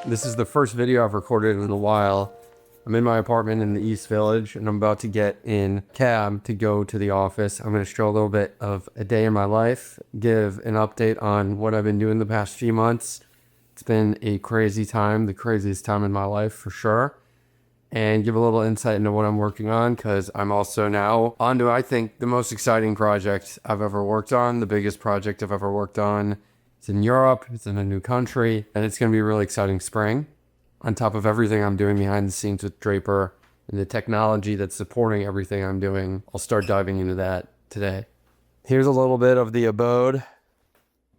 This is the first video I've recorded in a while. I'm in my apartment in the East Village and I'm about to get in cab to go to the office. I'm going to show a little bit of a day in my life, give an update on what I've been doing the past few months. It's been a crazy time, the craziest time in my life for sure. And give a little insight into what I'm working on, because I'm also now on to, I think, the most exciting project I've ever worked on, the biggest project I've ever worked on. It's in Europe, it's in a new country, and it's going to be a really exciting spring. On top of everything I'm doing behind the scenes with Draper and the technology that's supporting everything I'm doing, I'll start diving into that today. Here's a little bit of the abode.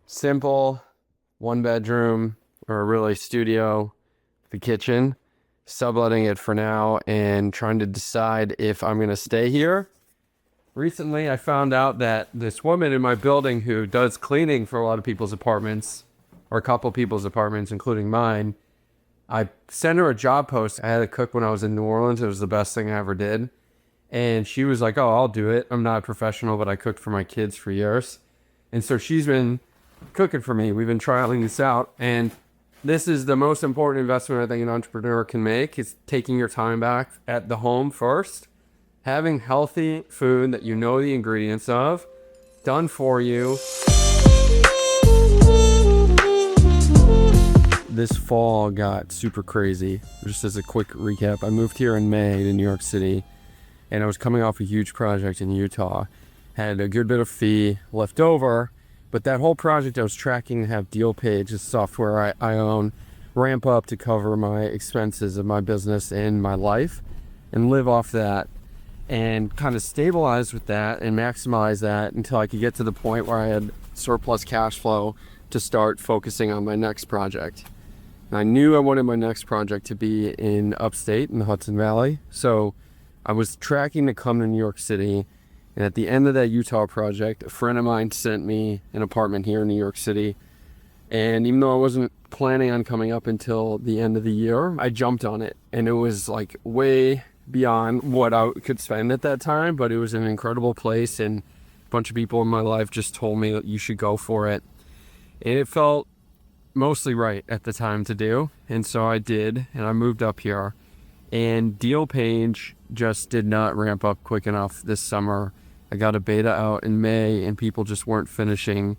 Simple, one bedroom, or really studio, the kitchen. Subletting it for now and trying to decide if I'm going to stay here. Recently, I found out that this woman in my building who does cleaning for a lot of people's apartments, or a couple people's apartments, including mine, I sent her a job post. I had a cook when I was in New Orleans. It was the best thing I ever did. And she was like, oh, I'll do it. I'm not a professional, but I cooked for my kids for years. And so she's been cooking for me. We've been trialing this out. And this is the most important investment I think an entrepreneur can make, is taking your time back at the home first. Having healthy food that you know the ingredients of, done for you. This fall got super crazy. Just as a quick recap, I moved here in May to New York City, and I was coming off a huge project in Utah. Had a good bit of fee left over. But that whole project I was tracking to have DealPage, the software I own, ramp up to cover my expenses of my business and my life and live off that and kind of stabilize with that and maximize that until I could get to the point where I had surplus cash flow to start focusing on my next project. And I knew I wanted my next project to be in upstate in the Hudson Valley. So I was tracking to come to New York City. And at the end of that Utah project, a friend of mine sent me an apartment here in New York City. And even though I wasn't planning on coming up until the end of the year, I jumped on it. And it was like way beyond what I could spend at that time, but it was an incredible place. And a bunch of people in my life just told me that you should go for it. And it felt mostly right at the time to do. And so I did, and I moved up here. And DealPage just did not ramp up quick enough this summer. I got a beta out in May and people just weren't finishing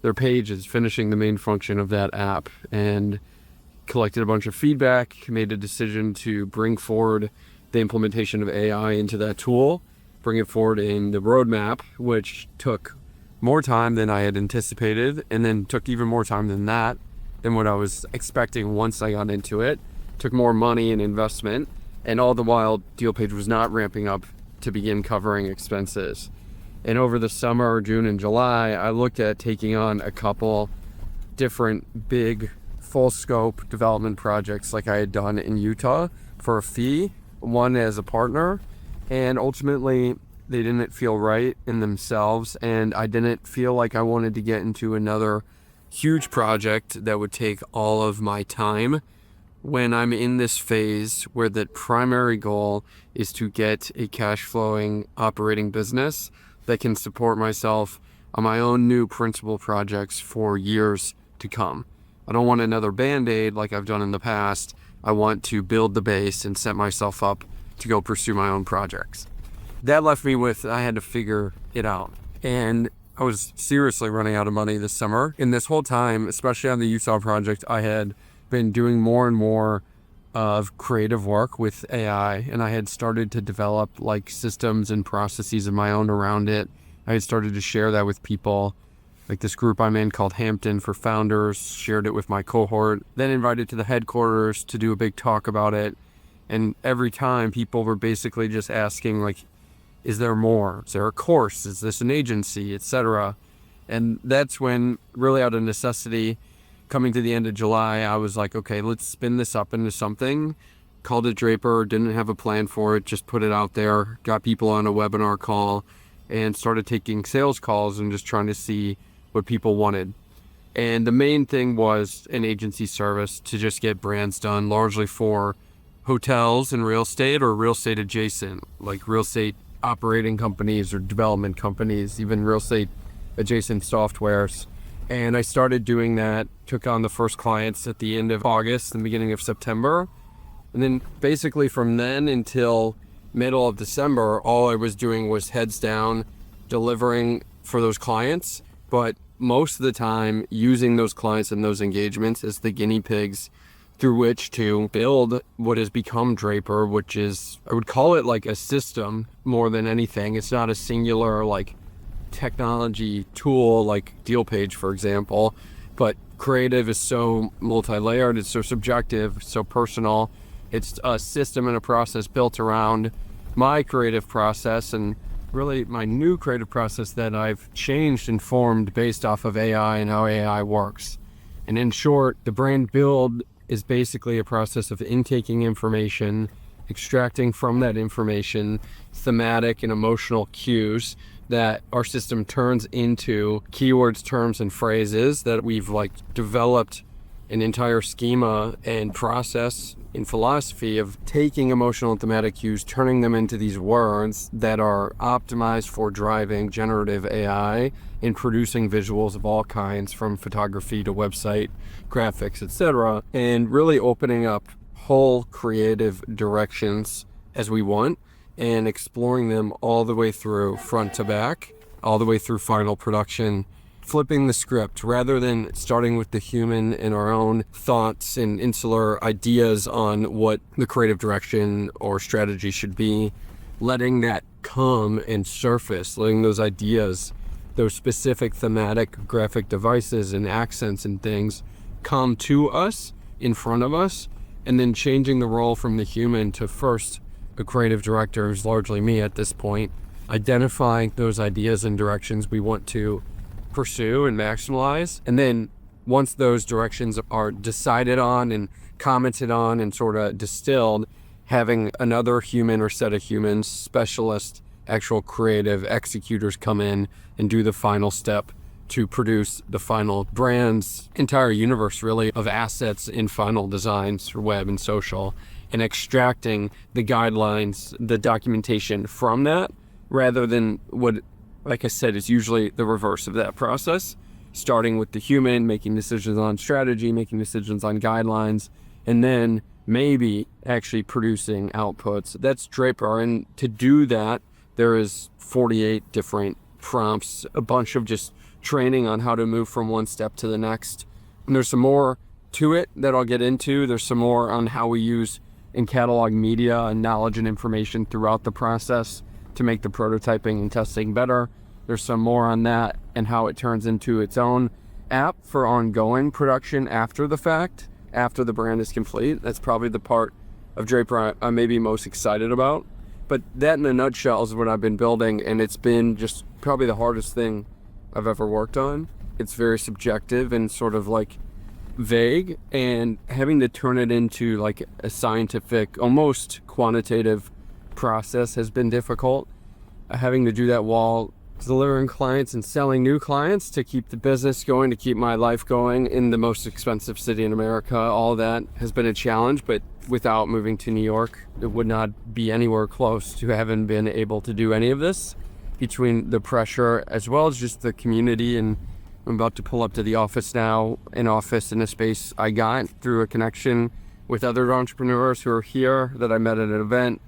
their pages, finishing the main function of that app, and collected a bunch of feedback, made a decision to bring forward the implementation of AI into that tool, bring it forward in the roadmap, which took more time than I had anticipated, and then took even more time than that, than what I was expecting once I got into it. Took more money and investment, and all the while DealPage was not ramping up to begin covering expenses. And over the summer, June and July, I looked at taking on a couple different big full scope development projects like I had done in Utah for a fee, one as a partner, and ultimately they didn't feel right in themselves, and I didn't feel like I wanted to get into another huge project that would take all of my time when I'm in this phase where the primary goal is to get a cash flowing operating business that can support myself on my own new principal projects for years to come. I don't want another band-aid like I've done in the past. I want to build the base and set myself up to go pursue my own projects. That left me with, I had to figure it out. And I was seriously running out of money this summer. And this whole time, especially on the Utah project, I had been doing more and more of creative work with AI, and I had started to develop like systems and processes of my own around it. I had started to share that with people, like this group I'm in called Hampton for Founders, shared it with my cohort, then invited to the headquarters to do a big talk about it. And every time people were basically just asking like, is there more? Is there a course? Is this an agency, etc.? And that's when, really out of necessity, coming to the end of July, I was like, okay, let's spin this up into something. Called it Draper, didn't have a plan for it, just put it out there, got people on a webinar call, and started taking sales calls and just trying to see what people wanted. And the main thing was an agency service to just get brands done, largely for hotels and real estate or real estate adjacent, like real estate operating companies or development companies, even real estate adjacent softwares. And I started doing that took on the first clients at the end of August and beginning of September. And then basically from then until middle of December, all I was doing was heads down, delivering for those clients, but most of the time using those clients and those engagements as the guinea pigs through which to build what has become Draper, which is, I would call it like a system more than anything. It's not a singular like technology tool like DealPage, for example, but creative is so multi-layered, it's so subjective, so personal. It's a system and a process built around my creative process, and really my new creative process that I've changed and formed based off of AI and how AI works. And in short, the brand build is basically a process of intaking information, extracting from that information thematic and emotional cues that our system turns into keywords, terms, and phrases that we've like developed an entire schema and process in philosophy of taking emotional and thematic cues, turning them into these words that are optimized for driving generative AI and producing visuals of all kinds, from photography to website graphics, etc., and really opening up whole creative directions as we want and exploring them all the way through front to back, all the way through final production, flipping the script rather than starting with the human and our own thoughts and insular ideas on what the creative direction or strategy should be, letting that come and surface, letting those ideas, those specific thematic graphic devices and accents and things come to us, in front of us, and then changing the role from the human to first a creative director, who's largely me at this point, identifying those ideas and directions we want to pursue and maximize. And then once those directions are decided on and commented on and sort of distilled, having another human or set of humans, specialist, actual creative executors come in and do the final step to produce the final brand's entire universe, really, of assets in final designs for web and social, and extracting the guidelines, the documentation from that, rather than what, like I said, is usually the reverse of that process, starting with the human, making decisions on strategy, making decisions on guidelines, and then maybe actually producing outputs. That's Draper. And to do that, there is 48 different prompts, a bunch of just training on how to move from one step to the next. And there's some more to it that I'll get into. There's some more on how we use and catalog media and knowledge and information throughout the process to make the prototyping and testing better. There's some more on that and how it turns into its own app for ongoing production after the fact, after the brand is complete. That's probably the part of Draper I'm maybe most excited about. But that in a nutshell is what I've been building, and it's been just probably the hardest thing I've ever worked on. It's very subjective and sort of like vague, and having to turn it into like a scientific, almost quantitative process has been difficult. Having to do that while delivering clients and selling new clients to keep the business going, to keep my life going in the most expensive city in America, all that has been a challenge. But without moving to New York, it would not be anywhere close to having been able to do any of this, between the pressure as well as just the community. And I'm about to pull up to the office now, an office in a space I got through a connection with other entrepreneurs who are here that I met at an event.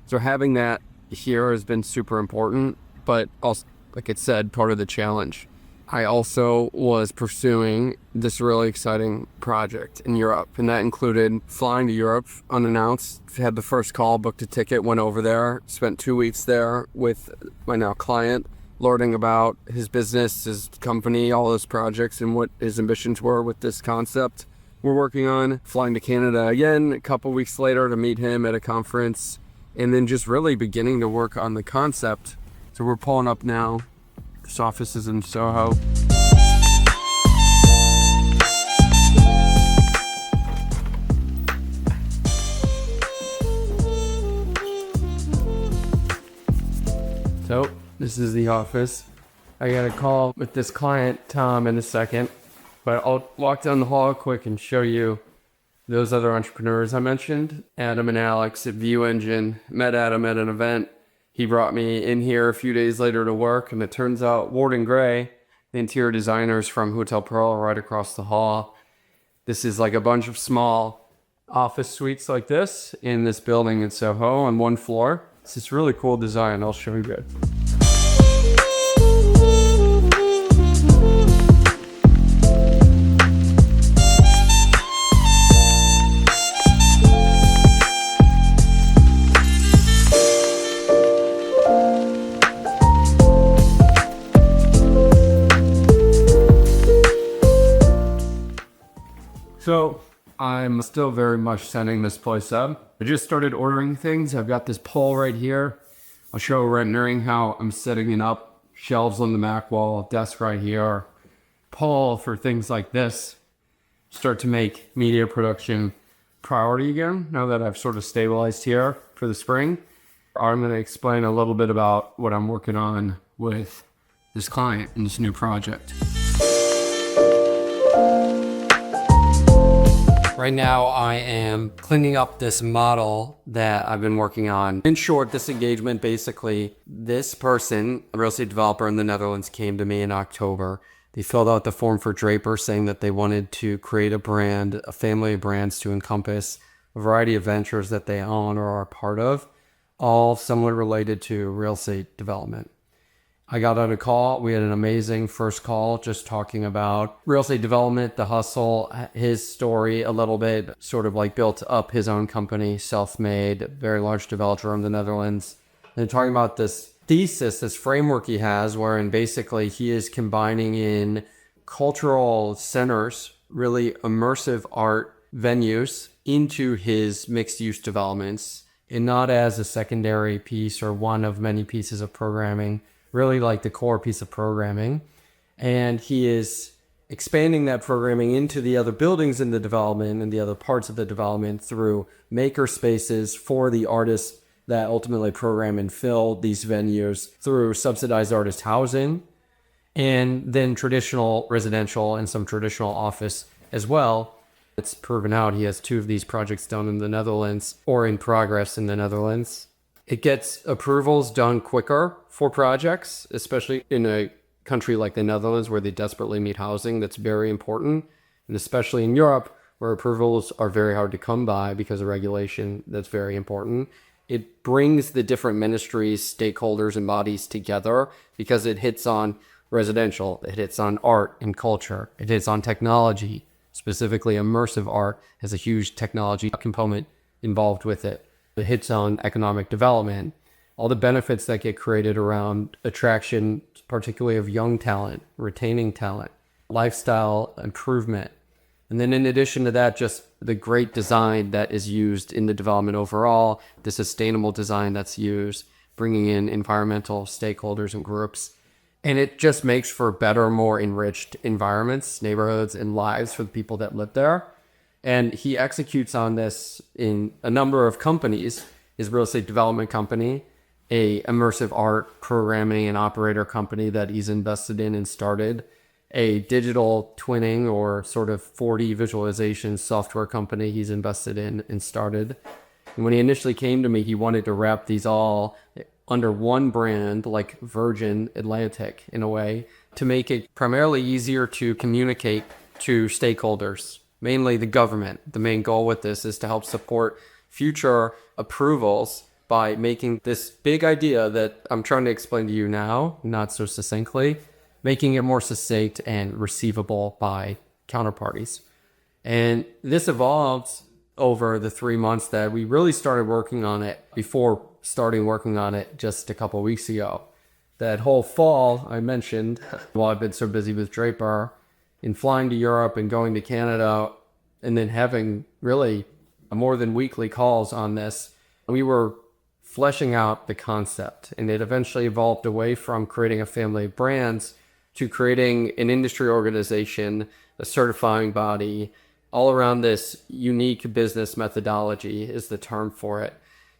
So having that here has been super important, but also, like it said, part of the challenge. I also was pursuing this really exciting project in Europe, and that included flying to Europe unannounced, had the first call, booked a ticket, went over there, spent 2 weeks there with my now client, learning about his business, his company, all his projects, and what his ambitions were with this concept we're working on. Flying to Canada again a couple weeks later to meet him at a conference, and then just really beginning to work on the concept. So we're pulling up now. This office is in Soho. So this is the office. I got a call with this client, Tom, in a second, but I'll walk down the hall quick and show you those other entrepreneurs I mentioned. Adam and Alex at View Engine. Met Adam at an event. He brought me in here a few days later to work, and it turns out Ward and Gray, the interior designers from Hotel Pearl, are right across the hall. This is like a bunch of small office suites like this in this building in Soho on one floor. It's this really cool design. I'll show you guys. So I'm still very much setting this place up. I just started ordering things. I've got this pole right here. I'll show rendering how I'm setting it up. Shelves on the Mac wall, desk right here. Pole for things like this. Start to make media production priority again now that I've sort of stabilized here for the spring. I'm going to explain a little bit about what I'm working on with this client in this new project. Right now, I am cleaning up this model that I've been working on. In short, this engagement, basically, this person, a real estate developer in the Netherlands, came to me in October. They filled out the form for Draper saying that they wanted to create a brand, a family of brands to encompass a variety of ventures that they own or are part of, all somewhat related to real estate development. I got on a call. We had an amazing first call just talking about real estate development, the hustle, his story a little bit, sort of like built up his own company, self-made, very large developer in the Netherlands. And talking about this thesis, this framework he has, wherein basically he is combining in cultural centers, really immersive art venues into his mixed-use developments, and not as a secondary piece or one of many pieces of programming, really like the core piece of programming. And he is expanding that programming into the other buildings in the development and the other parts of the development through maker spaces for the artists that ultimately program and fill these venues, through subsidized artist housing, and then traditional residential and some traditional office as well. It's proven out. He has 2 of these projects done in the Netherlands or in progress in the Netherlands. It gets approvals done quicker for projects, especially in a country like the Netherlands where they desperately need housing. That's very important. And especially in Europe where approvals are very hard to come by because of regulation, that's very important. It brings the different ministries, stakeholders, and bodies together because it hits on residential, it hits on art and culture, it hits on technology, specifically immersive art has a huge technology component involved with it. It hits on economic development, all the benefits that get created around attraction, particularly of young talent, retaining talent, lifestyle improvement. And then in addition to that, just the great design that is used in the development overall, the sustainable design that's used, bringing in environmental stakeholders and groups. And it just makes for better, more enriched environments, neighborhoods, and lives for the people that live there. And he executes on this in a number of companies, his real estate development company, a immersive art programming and operator company that he's invested in and started, a digital twinning or sort of 4D visualization software company he's invested in and started. And when he initially came to me, he wanted to wrap these all under one brand, like Virgin Atlantic in a way, to make it primarily easier to communicate to stakeholders, mainly the government. The main goal with this is to help support future approvals by making this big idea that I'm trying to explain to you now, not so succinctly, making it more succinct and receivable by counterparties. And this evolved over the 3 months that we really started working on it, before starting working on it just a couple of weeks ago. That whole fall I mentioned, while I've been so busy with Draper, in flying to Europe and going to Canada, and then having really more than weekly calls on this, we were fleshing out the concept. And it eventually evolved away from creating a family of brands to creating an industry organization, a certifying body, all around this unique business methodology is the term for it.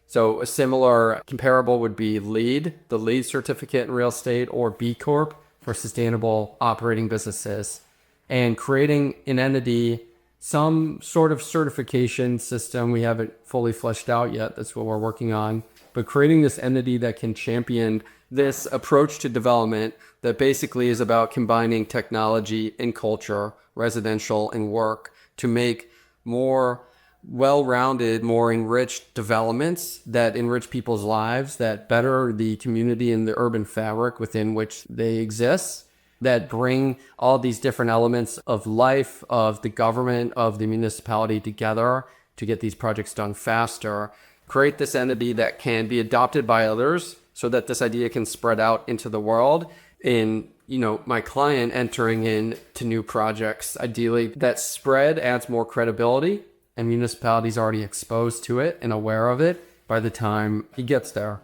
So a similar comparable would be LEED, the LEED certificate in real estate, or B Corp for sustainable operating businesses. And creating an entity, some sort of certification system, we haven't fully fleshed out yet, that's what we're working on, but creating this entity that can champion this approach to development that basically is about combining technology and culture residential, and work to make more well-rounded, more enriched developments that enrich people's lives, that better the community and the urban fabric within which they exist, that bring all these different elements of life, of the government, of the municipality together to get these projects done faster, create this entity that can be adopted by others so that this idea can spread out into the world. In, my client entering into new projects, ideally that spread adds more credibility and municipalities already exposed to it and aware of it by the time he gets there.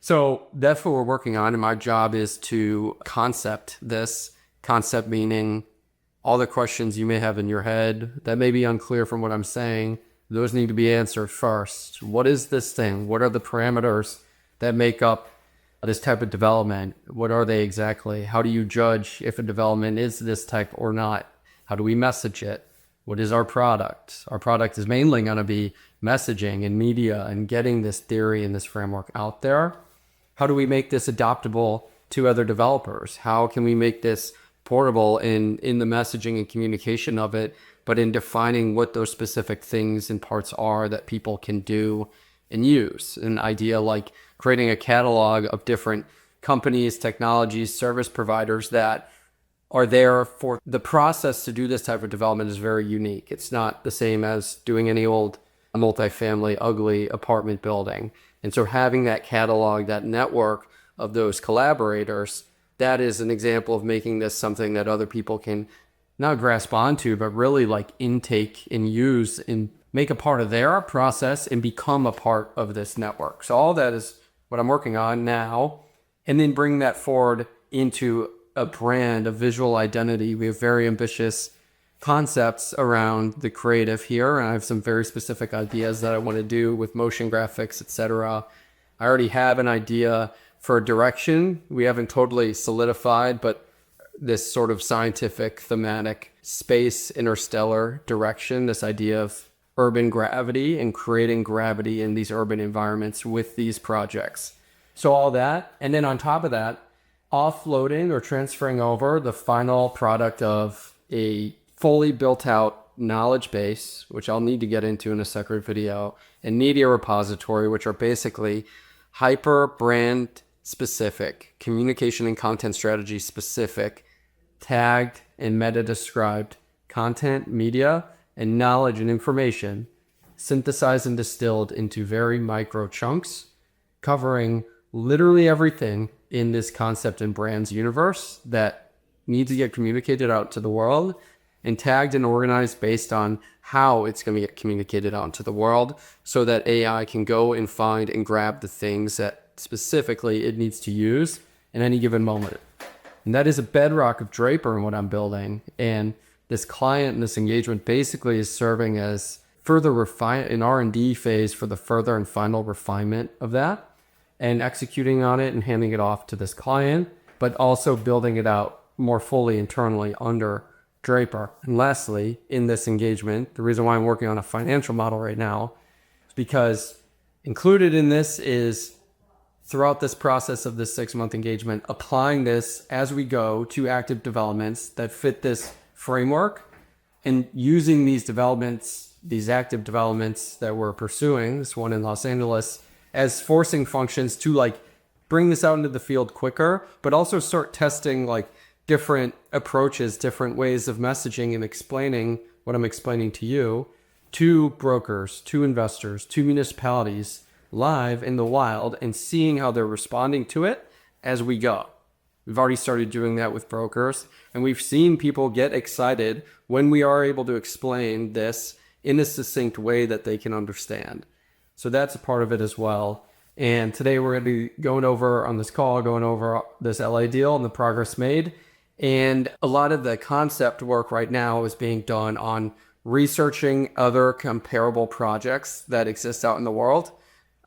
So that's what we're working on. And my job is to concept this. Concept meaning all the questions you may have in your head that may be unclear from what I'm saying. Those need to be answered first. What is this thing? What are the parameters that make up this type of development? What are they exactly? How do you judge if a development is this type or not? How do we message it? What is our product? Our product is mainly going to be messaging and media and getting this theory and this framework out there. How do we make this adoptable to other developers? How can we make this portable in the messaging and communication of it, but in defining what those specific things and parts are that people can do and use? An idea like creating a catalog of different companies, technologies, service providers that are there for the process to do this type of development is very unique. It's not the same as doing any old multifamily, ugly apartment building. And so having that catalog, that network of those collaborators, that is an example of making this something that other people can not grasp onto, but really like intake and use and make a part of their process and become a part of this network. So all that is what I'm working on now, and then bring that forward into a brand, a visual identity. We have very ambitious concepts around the creative here, and I have some very specific ideas that I want to do with motion graphics, etc. I already have an idea for a direction. We haven't totally solidified, but this sort of scientific, thematic, space, interstellar direction, this idea of urban gravity and creating gravity in these urban environments with these projects. So all that, and then on top of that, offloading or transferring over the final product of a fully built out knowledge base, which I'll need to get into in a separate video, and media repository, which are basically hyper brand specific, communication and content strategy specific, tagged and meta described content, media, and knowledge and information synthesized and distilled into very micro chunks, covering literally everything in this concept and brands universe that needs to get communicated out to the world, and tagged and organized based on how it's going to get communicated out to the world so that AI can go and find and grab the things that specifically it needs to use in any given moment. And that is a bedrock of Draper and what I'm building. And this client and this engagement basically is serving as further an R&D phase for the further and final refinement of that, and executing on it and handing it off to this client, but also building it out more fully internally under Draper. And lastly, in this engagement, the reason why I'm working on a financial model right now is because included in this is, throughout this process of this 6-month engagement, applying this as we go to active developments that fit this framework, and using these developments, these active developments that we're pursuing, this one in Los Angeles, as forcing functions to like bring this out into the field quicker, but also start testing like different approaches, different ways of messaging and explaining what I'm explaining to you, to brokers, to investors, to municipalities, live in the wild, and seeing how they're responding to it as we go. We've already started doing that with brokers, and we've seen people get excited when we are able to explain this in a succinct way that they can understand. So that's a part of it as well. And today we're going to be going over this LA deal and the progress made. And a lot of the concept work right now is being done on researching other comparable projects that exist out in the world.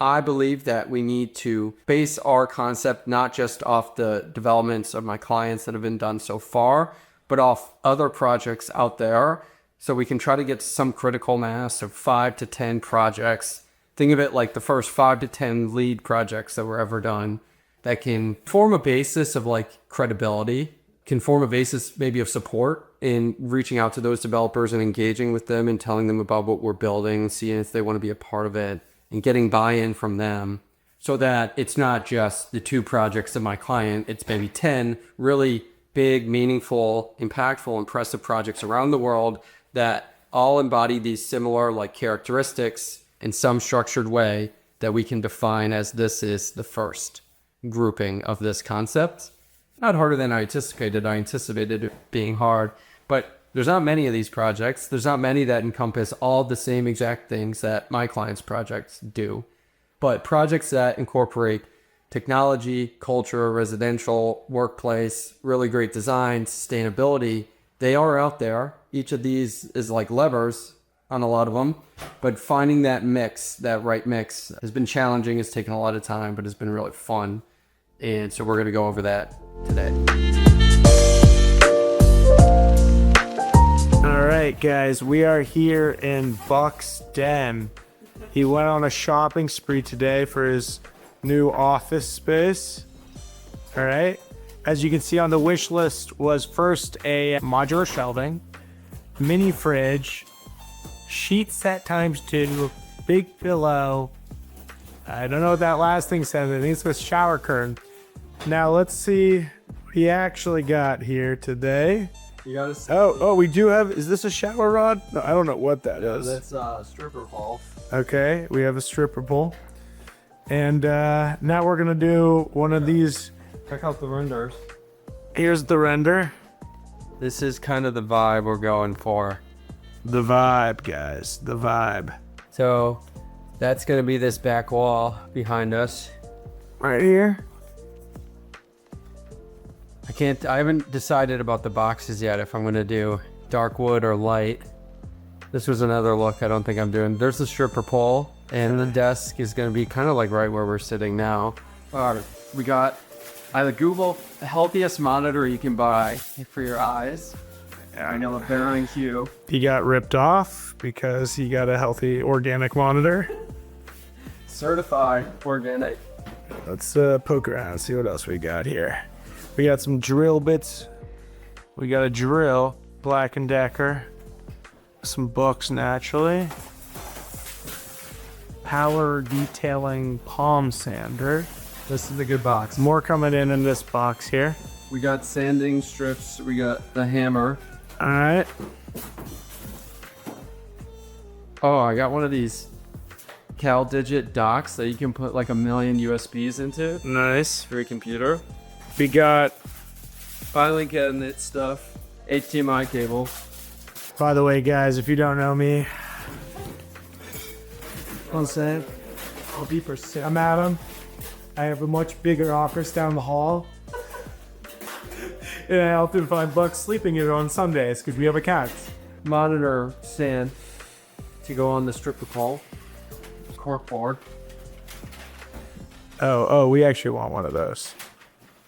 I believe that we need to base our concept not just off the developments of my clients that have been done so far, but off other projects out there. So we can try to get some critical mass of 5 to 10 projects. Think of it like the first 5 to 10 lead projects that were ever done that can form a basis of like credibility, can form a basis maybe of support in reaching out to those developers and engaging with them and telling them about what we're building, seeing if they want to be a part of it, and getting buy-in from them, so that it's not just the 2 projects of my client, it's maybe 10 really big, meaningful, impactful, impressive projects around the world that all embody these similar like characteristics in some structured way that we can define as this is the first grouping of this concept. Not harder than I anticipated. I anticipated it being hard, but there's not many of these projects. There's not many that encompass all the same exact things that my clients' projects do. But projects that incorporate technology, culture, residential, workplace, really great design, sustainability, they are out there. Each of these is like levers on a lot of them, but finding that mix, that right mix, has been challenging. It's taken a lot of time, but it's been really fun. And so we're going to go over that today. All right, guys, we are here in Buck's den. He went on a shopping spree today for his new office space. All right. As you can see on the wish list was first a modular shelving, mini fridge, sheet set ×2, big pillow. I don't know what that last thing said. I think it's a shower curtain. Now let's see what he actually got here today. You got to Oh, we do have, is this a shower rod? No, I don't know what that is. That's a stripper pole. Okay, we have a stripper pole. And now we're gonna do one of these. Check out the renders. Here's the render. This is kind of the vibe we're going for. The vibe, guys, the vibe. So that's going to be this back wall behind us. Right here. I haven't decided about the boxes yet, if I'm going to do dark wood or light. This was another look I don't think I'm doing. There's the stripper pole, and the desk is going to be kind of like right where we're sitting now. We got the Google healthiest monitor you can buy for your eyes. I know a Baron Q. He got ripped off because he got a healthy organic monitor. Certified organic. Let's poke around and see what else we got here. We got some drill bits. We got a drill, Black & Decker. Some books, naturally. Power detailing palm sander. This is a good box. More coming in this box here. We got sanding strips. We got the hammer. All right. Oh, I got one of these CalDigit docks that you can put like 1 million USBs into Nice. for your computer. We got, Filing cabinet stuff. HDMI cable. by the way, guys, if you don't know me, one second. I'll be persistent. I'm Adam. I have a much bigger office down the hall. And I often find Buck sleeping here on Sundays because we have a cat. Monitor stand to go on the stripper pole. Cork board. Oh, we actually want one of those.